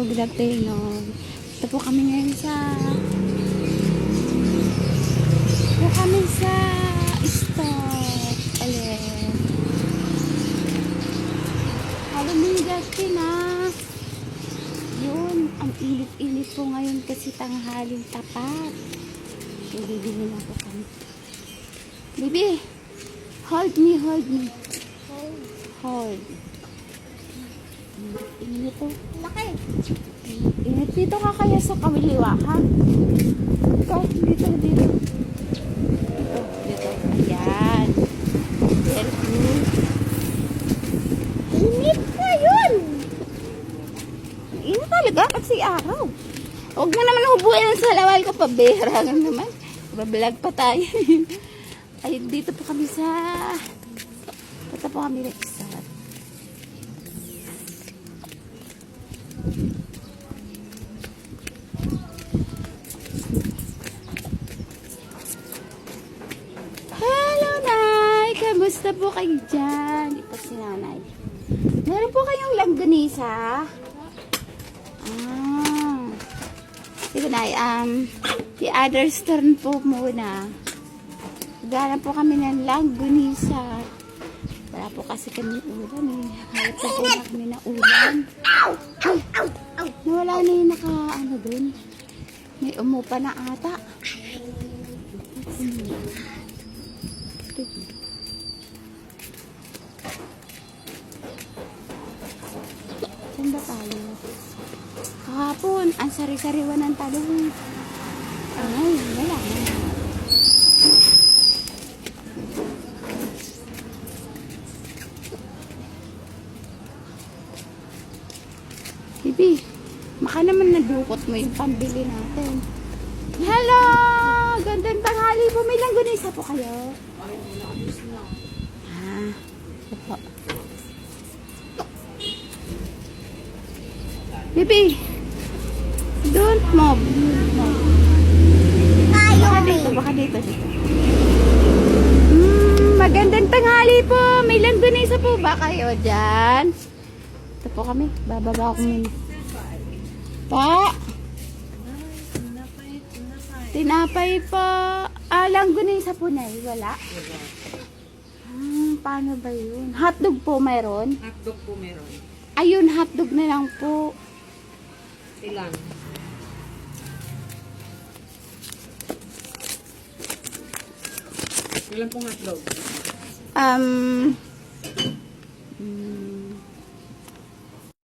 good afternoon. Ito po kami ngayon sa store. Alin. Halloween Justin Yun, ang init-init po ngayon kasi tanghaling tapat. Bibili na po kami. Baby, hold me. Hold. Init po. Laki. Init. Dito ka kaya sa kawiliwa, ha? Dito. Dito. Ayan. Very good. Init pa yun. Init talaga kasi araw. Huwag na naman hubuin sa lawal ko pa. Behra nga naman. Bablog pa tayo. Ay, dito po kami sa... Dito po kami sa... Hello, Nay! Kamusta po kayo dyan? Ito si Nanay. Meron po kayong langganisa? Sige, Nay. The other turn po muna. Gana po kami ng langganisa. Wala po kasi kami ulan eh. Halap po na kami na ulan. Nawala na yung dun. May umupa na ata. Saan ba tayo? Kahapon, ang sari-sariwa ng talong. Ay, wala na. Bibi, baka naman nadukot mo yung pambili natin. Hello! Gandang tanghali po. May langganisa po kayo? Opo. Bibi, don't move. Baka dito. Magandang tanghali po. May langganisa po ba kayo dyan? Ito po kami. Bababa ako muna. Pa! Tinapay po. Langganisa po na wala? Paano ba yun? Hotdog po meron? Hotdog po meron. Ayun, hotdog na lang po. Ilan? Ilan pong hotdog?